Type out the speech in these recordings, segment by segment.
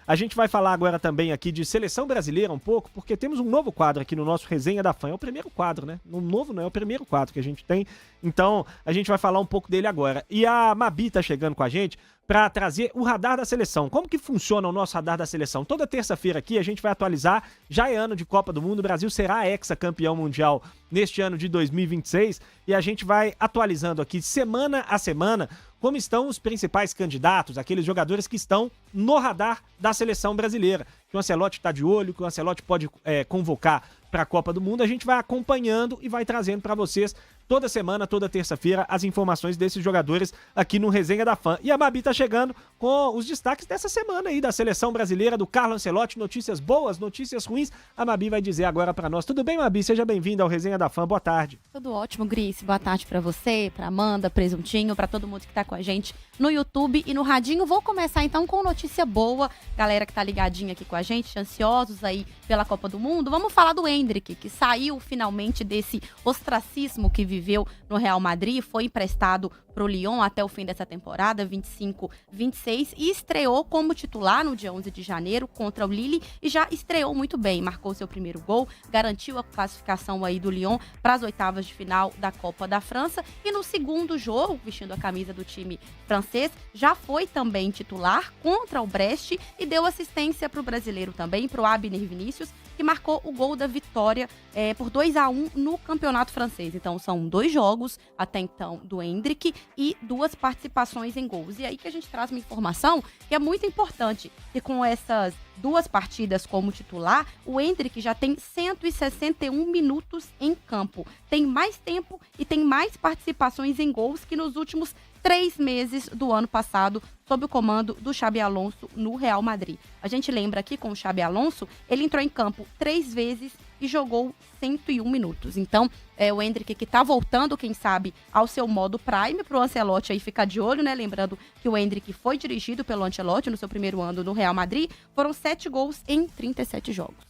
A gente vai falar agora também aqui de seleção brasileira um pouco, porque temos um novo quadro aqui no nosso Resenha da Fã. É o primeiro quadro, né? Um novo não, é o primeiro quadro que a gente tem. Então, a gente vai falar um pouco dele agora. E a Mabi tá chegando com a gente para trazer o radar da seleção. Como que funciona o nosso radar da seleção? Toda terça-feira aqui a gente vai atualizar, já é ano de Copa do Mundo, o Brasil será ex-campeão mundial neste ano de 2026 e a gente vai atualizando aqui semana a semana como estão os principais candidatos, aqueles jogadores que estão no radar da seleção brasileira. Que o Ancelotti está de olho, que o Ancelotti pode convocar para a Copa do Mundo. A gente vai acompanhando e vai trazendo para vocês toda semana, toda terça-feira, as informações desses jogadores aqui no Resenha da Fã. E a Mabi tá chegando com os destaques dessa semana aí da seleção brasileira, do Carlo Ancelotti, notícias boas, notícias ruins. A Mabi vai dizer agora para nós. Tudo bem, Mabi? Seja bem-vinda ao Resenha da Fã. Boa tarde. Tudo ótimo, Gris. Boa tarde para você, para Amanda, Presuntinho, para todo mundo que tá com a gente no YouTube e no Radinho. Vou começar então com notícia boa. Galera que tá ligadinha aqui com a gente, ansiosos aí pela Copa do Mundo. Vamos falar do Endrick, que saiu finalmente desse ostracismo que viveu no Real Madrid, foi emprestado pro Lyon até o fim dessa temporada, 25-26, e estreou como titular no dia 11 de janeiro contra o Lille e já estreou muito bem, marcou seu primeiro gol, garantiu a classificação aí do Lyon para as oitavas de final da Copa da França e no segundo jogo, vestindo a camisa do time francês, já foi também titular contra o Brest e deu assistência pro brasileiro também, pro Abner Vinícius, que marcou o gol da vitória por 2-1 no campeonato francês. Então, são 2 jogos, até então, do Endrick e 2 participações em gols. E aí que a gente traz uma informação que é muito importante, que com essas 2 partidas como titular, o Endrick já tem 161 minutos em campo. Tem mais tempo e tem mais participações em gols que nos últimos 3 meses do ano passado, sob o comando do Xabi Alonso no Real Madrid. A gente lembra aqui com o Xabi Alonso, ele entrou em campo 3 vezes e jogou 101 minutos. Então, o Endrick que tá voltando, quem sabe, ao seu modo prime, pro Ancelotti aí ficar de olho, né? Lembrando que o Endrick foi dirigido pelo Ancelotti no seu primeiro ano no Real Madrid. Foram 7 gols em 37 jogos.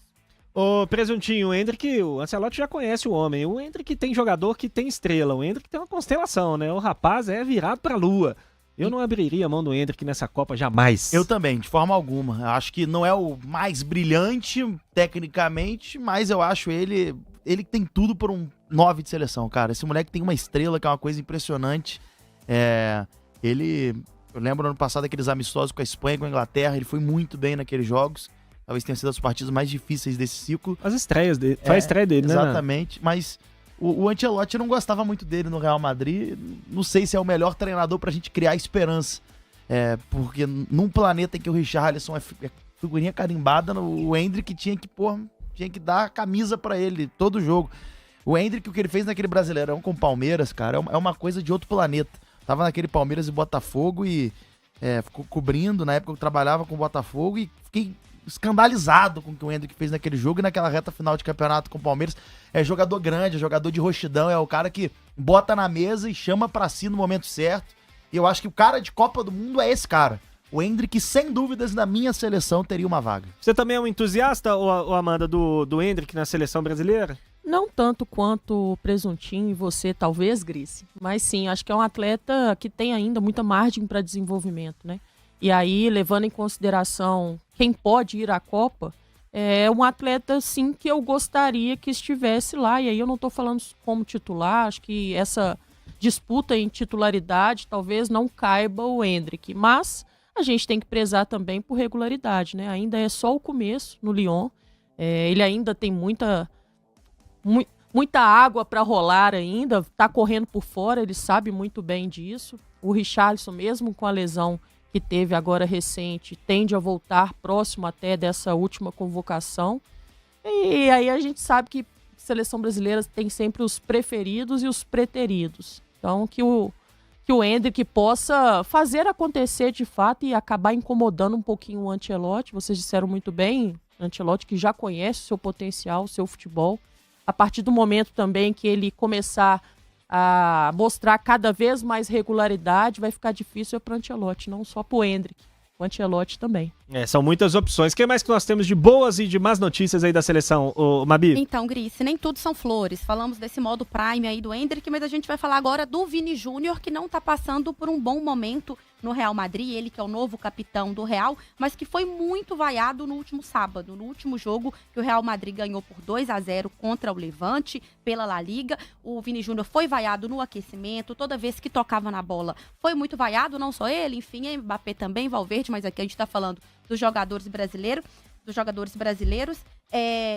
Ô, Presuntinho, o Endrick, o Ancelotti já conhece o homem. O Endrick tem jogador que tem estrela. O Endrick tem uma constelação, né? O rapaz é virado pra lua. Eu não abriria a mão do Endrick nessa Copa jamais. Eu também, de forma alguma. Eu acho que não é o mais brilhante, tecnicamente, mas eu acho ele tem tudo por um 9 de seleção, cara. Esse moleque tem uma estrela que é uma coisa impressionante. Eu lembro no ano passado aqueles amistosos com a Espanha e com a Inglaterra, ele foi muito bem naqueles jogos. Talvez tenha sido as partidas mais difíceis desse ciclo. As estreias dele, foi a estreia dele, né? Exatamente, mas o Ancelotti não gostava muito dele no Real Madrid. Não sei se é o melhor treinador pra gente criar esperança. Porque num planeta em que o Richarlison é figurinha carimbada, o Endrick tinha que dar a camisa pra ele todo jogo. O Endrick, o que ele fez naquele Brasileirão com o Palmeiras, cara, é uma coisa de outro planeta. Tava naquele Palmeiras e Botafogo e ficou cobrindo, na época eu trabalhava com o Botafogo e fiquei escandalizado com o que o Endrick fez naquele jogo e naquela reta final de campeonato com o Palmeiras. É jogador grande, é jogador de roxidão, é o cara que bota na mesa e chama pra si no momento certo. E eu acho que o cara de Copa do Mundo é esse cara. O Endrick, sem dúvidas, na minha seleção teria uma vaga. Você também é um entusiasta, ou Amanda, do Endrick na seleção brasileira? Não tanto quanto o Presuntinho e você, talvez, Gris. Mas sim, acho que é um atleta que tem ainda muita margem para desenvolvimento, né? E aí, levando em consideração quem pode ir à Copa, é um atleta, sim, que eu gostaria que estivesse lá. E aí eu não estou falando como titular, acho que essa disputa em titularidade talvez não caiba o Endrick. Mas a gente tem que prezar também por regularidade, né? Ainda é só o começo no Lyon. Ele ainda tem muita água para rolar ainda, tá correndo por fora, ele sabe muito bem disso. O Richarlison, mesmo com a lesão que teve agora recente, tende a voltar próximo até dessa última convocação. E aí a gente sabe que a seleção brasileira tem sempre os preferidos e os preteridos. Então que o Endrick possa fazer acontecer de fato e acabar incomodando um pouquinho o Ancelotti. Vocês disseram muito bem, Ancelotti que já conhece o seu potencial, o seu futebol. A partir do momento também que ele começar a mostrar cada vez mais regularidade, vai ficar difícil para o Ancelotti, não só para o Endrick, o Ancelotti também. São muitas opções. O que mais que nós temos de boas e de más notícias aí da seleção, Mabi? Então, Grice, nem tudo são flores. Falamos desse modo Prime aí do Endrick, mas a gente vai falar agora do Vini Júnior, que não tá passando por um bom momento no Real Madrid, ele que é o novo capitão do Real, mas que foi muito vaiado no último sábado, no último jogo que o Real Madrid ganhou por 2-0 contra o Levante pela La Liga. O Vini Júnior foi vaiado no aquecimento, toda vez que tocava na bola foi muito vaiado, não só ele, enfim, Mbappé também, Valverde, mas aqui a gente tá falando dos jogadores brasileiros.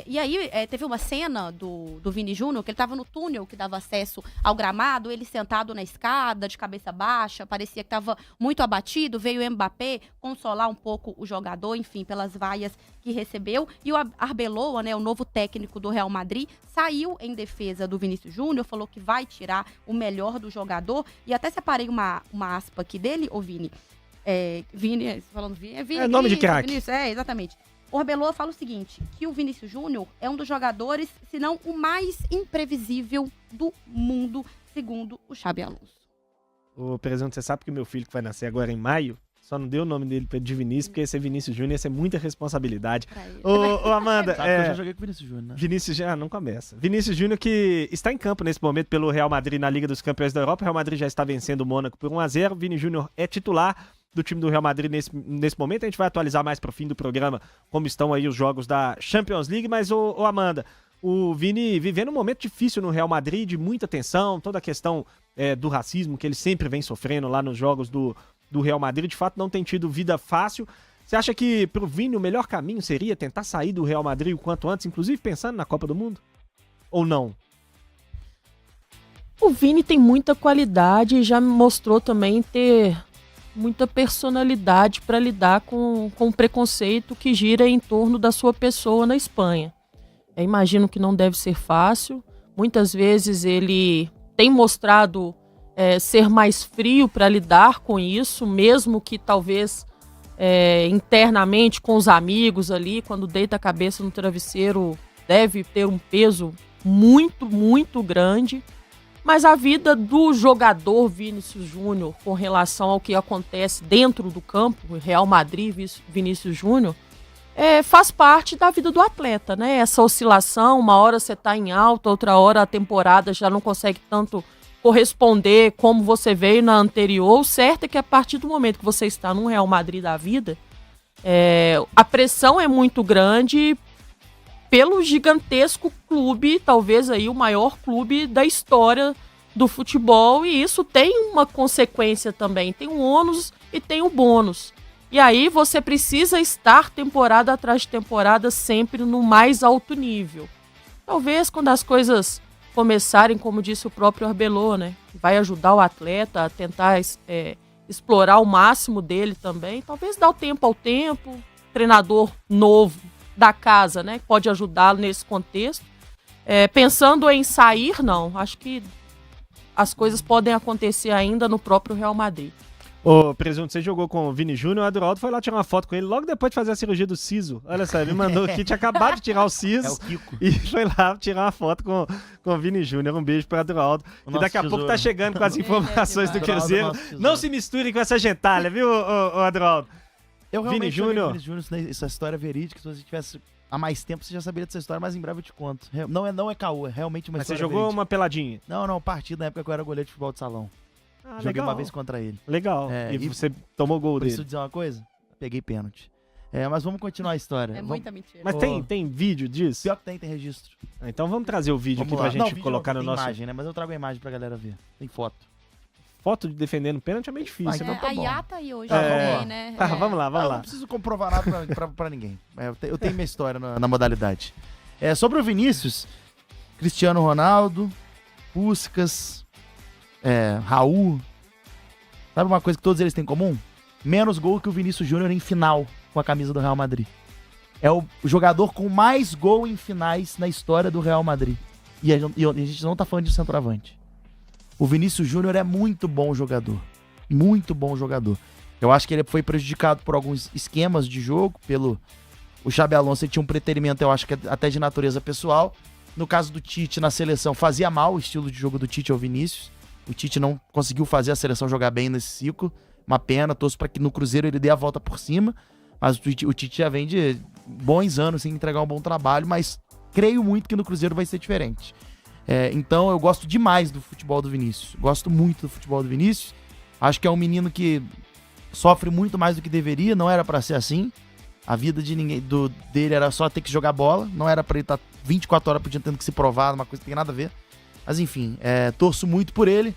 E aí, teve uma cena do Vini Júnior, que ele estava no túnel que dava acesso ao gramado, ele sentado na escada, de cabeça baixa, parecia que estava muito abatido, veio o Mbappé consolar um pouco o jogador, enfim, pelas vaias que recebeu, e o Arbeloa, né, o novo técnico do Real Madrid, saiu em defesa do Vinícius Júnior, falou que vai tirar o melhor do jogador, e até separei uma aspa aqui dele, ô Vini, Vini, falando Vini, é Vini. É nome de craque. Exatamente. O Arbeloa fala o seguinte, que o Vinícius Júnior é um dos jogadores, se não o mais imprevisível do mundo, segundo o Xabi Alonso. Ô, presidente, você sabe que o meu filho que vai nascer agora em maio, só não deu o nome dele de Vinícius, porque esse Vinícius Júnior ia ser muita responsabilidade. Ô, Amanda, Sabe que eu já joguei com o Vinícius Júnior, né? Vinícius, não começa. Vinícius Júnior que está em campo nesse momento pelo Real Madrid na Liga dos Campeões da Europa. O Real Madrid já está vencendo o Mônaco por 1-0. Vini Júnior é titular do time do Real Madrid nesse momento. A gente vai atualizar mais pro fim do programa como estão aí os jogos da Champions League. Mas, ô Amanda, o Vini vivendo um momento difícil no Real Madrid, de muita tensão, toda a questão do racismo que ele sempre vem sofrendo lá nos jogos do Real Madrid. De fato, não tem tido vida fácil. Você acha que pro Vini o melhor caminho seria tentar sair do Real Madrid o quanto antes, inclusive pensando na Copa do Mundo? Ou não? O Vini tem muita qualidade e já mostrou também ter muita personalidade para lidar com o preconceito que gira em torno da sua pessoa na Espanha. Eu imagino que não deve ser fácil. Muitas vezes ele tem mostrado ser mais frio para lidar com isso, mesmo que talvez internamente com os amigos ali, quando deita a cabeça no travesseiro, deve ter um peso muito, muito grande. Mas a vida do jogador Vinícius Júnior com relação ao que acontece dentro do campo, Real Madrid, Vinícius Júnior, faz parte da vida do atleta, né? Essa oscilação, uma hora você está em alta, outra hora a temporada já não consegue tanto corresponder como você veio na anterior. O certo é que a partir do momento que você está no Real Madrid da vida, a pressão é muito grande pelo gigantesco clube, talvez aí o maior clube da história do futebol, e isso tem uma consequência também, tem um ônus e tem um bônus. E aí você precisa estar temporada atrás de temporada sempre no mais alto nível. Talvez quando as coisas começarem, como disse o próprio Arbeloa, né, vai ajudar o atleta a tentar explorar o máximo dele também, talvez dar o tempo ao tempo, treinador novo da casa, né, pode ajudá-lo nesse contexto. Pensando em sair, não, acho que as coisas podem acontecer ainda no próprio Real Madrid. Ô, Presunto, você jogou com o Vini Júnior, o Adroaldo foi lá tirar uma foto com ele logo depois de fazer a cirurgia do siso. Olha só, ele mandou aqui, tinha acabado de tirar o siso. O Kiko. E foi lá tirar uma foto com o Vini Júnior. Um beijo para Adroaldo. E daqui a pouco tá chegando com as informações do Cruzeiro. Não se misturem com essa gentalha, viu, ô Adroaldo? Eu realmente Vini Júnior. Vini Júnior, essa história é verídica. Se você tivesse há mais tempo, você já saberia dessa história, mas em breve eu te conto. Não é caô, é realmente uma Mas você história jogou verídica. uma peladinha? Não, partida na época que eu era goleiro de futebol de salão. Joguei legal. uma vez contra ele. Legal. E você tomou gol Preciso dele. dizer uma coisa? Peguei pênalti. Mas vamos continuar a história. Muita mentira. Mas tem vídeo disso? Pior que tem registro. Então vamos trazer o vídeo Vamos aqui pra lá. gente Vídeo colocar não, no tem nosso... imagem, né? Mas eu trago a imagem pra galera ver. Tem foto. Foto de defendendo pênalti é meio difícil. então tá a bom. Iá tá aí hoje Vamos também, lá. né? Vamos lá. Não preciso comprovar nada pra ninguém. Eu tenho minha história na modalidade. Sobre o Vinícius, Cristiano Ronaldo, Puskás, Raul. Sabe uma coisa que todos eles têm em comum? Menos gol que o Vinícius Júnior em final com a camisa do Real Madrid. É o jogador com mais gol em finais na história do Real Madrid. E a gente não tá falando de centroavante. O Vinícius Júnior é muito bom jogador. Muito bom jogador. Eu acho que ele foi prejudicado por alguns esquemas de jogo, o Xabi Alonso. Ele tinha um preterimento, eu acho que até de natureza pessoal. No caso do Tite, na seleção, fazia mal o estilo de jogo do Tite ao Vinícius. O Tite não conseguiu fazer a seleção jogar bem nesse ciclo. Uma pena, torço para que no Cruzeiro ele dê a volta por cima. Mas o Tite já vem de bons anos sem entregar um bom trabalho, mas creio muito que no Cruzeiro vai ser diferente. Então eu gosto demais do futebol do Vinícius. Gosto muito do futebol do Vinícius. Acho que é um menino que sofre muito mais do que deveria, não era pra ser assim. A vida de dele era só ter que jogar bola, não era pra ele estar 24 horas por dia tendo que se provar, uma coisa que não tem nada a ver. Mas enfim, torço muito por ele.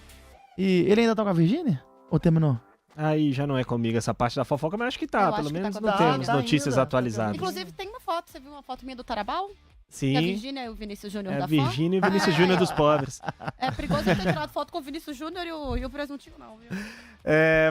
E ele ainda tá com a Virgínia? Ou terminou? Aí já não é comigo essa parte da fofoca, mas acho que tá. Eu Pelo acho que menos tá com não a temos Virgínia. notícias Tá ainda. atualizadas. Inclusive, tem uma foto. Você viu uma foto minha do Tarabal? Sim. Que a Virgínia e o Vinícius Júnior É da a Virgínia e o Vinícius Júnior dos pobres. É perigoso eu ter tirado foto com o Vinícius Júnior e o Presuntinho, não, viu?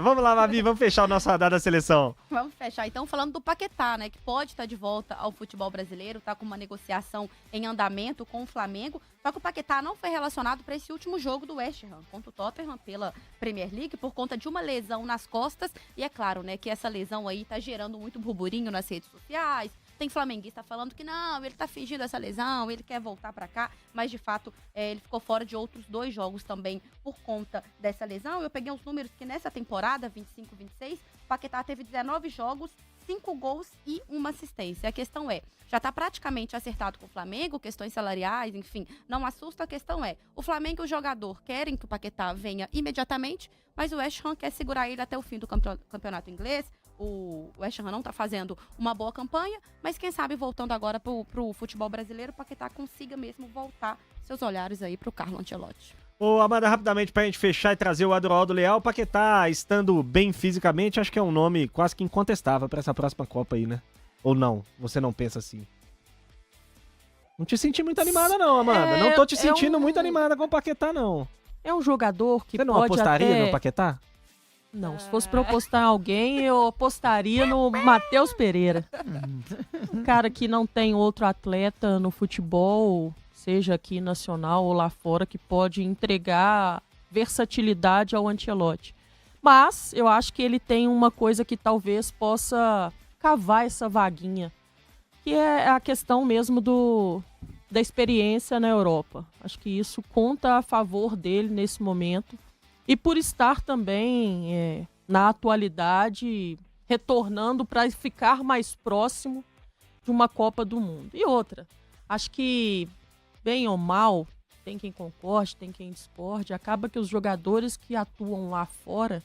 Vamos lá, Mabi, vamos fechar o nosso radar da seleção. Vamos fechar então falando do Paquetá, né? Que pode estar de volta ao futebol brasileiro, tá com uma negociação em andamento com o Flamengo. Só que o Paquetá não foi relacionado para esse último jogo do West Ham contra o Tottenham pela Premier League por conta de uma lesão nas costas. E é claro, né, que essa lesão aí tá gerando muito burburinho nas redes sociais. Tem flamenguista falando que não, ele tá fingindo essa lesão, ele quer voltar pra cá, mas de fato ele ficou fora de outros 2 jogos também por conta dessa lesão. Eu peguei uns números que nessa temporada, 25-26, o Paquetá teve 19 jogos, 5 gols e 1 assistência. A questão já tá praticamente acertado com o Flamengo, questões salariais, enfim, não assusta. A questão o Flamengo e o jogador querem que o Paquetá venha imediatamente, mas o West Ham quer segurar ele até o fim do campeonato inglês. O West Ham não tá fazendo uma boa campanha, mas quem sabe voltando agora pro futebol brasileiro, o Paquetá consiga mesmo voltar seus olhares aí pro Carlo Ancelotti. Ô, Amanda, rapidamente pra gente fechar e trazer o Adroaldo Leal, o Paquetá estando bem fisicamente, acho que é um nome quase que incontestável pra essa próxima Copa aí, né? Ou não? Você não pensa assim? Não te senti muito animada não, Amanda. Não tô te sentindo muito animada com o Paquetá, não. É um jogador que Você não pode apostaria no Paquetá? Não, se fosse pra eu apostar em alguém, eu apostaria no Matheus Pereira. Um cara que não tem outro atleta no futebol, seja aqui nacional ou lá fora, que pode entregar versatilidade ao Ancelotti. Mas eu acho que ele tem uma coisa que talvez possa cavar essa vaguinha, que é a questão mesmo da experiência na Europa. Acho que isso conta a favor dele nesse momento. E por estar também na atualidade, retornando para ficar mais próximo de uma Copa do Mundo. E outra, acho que, bem ou mal, tem quem concorde, tem quem discorde, acaba que os jogadores que atuam lá fora,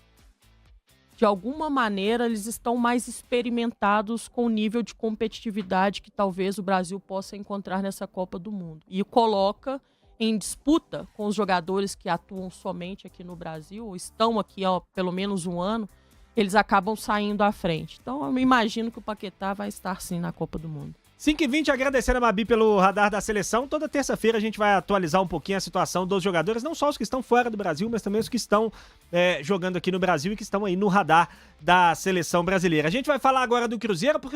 de alguma maneira, eles estão mais experimentados com o nível de competitividade que talvez o Brasil possa encontrar nessa Copa do Mundo. E coloca em disputa com os jogadores que atuam somente aqui no Brasil, ou estão aqui há pelo menos um ano, eles acabam saindo à frente. Então eu me imagino que o Paquetá vai estar sim na Copa do Mundo. 5h20, agradecendo a Mabi pelo radar da seleção. Toda terça-feira a gente vai atualizar um pouquinho a situação dos jogadores, não só os que estão fora do Brasil, mas também os que estão jogando aqui no Brasil e que estão aí no radar da seleção brasileira. A gente vai falar agora do Cruzeiro, porque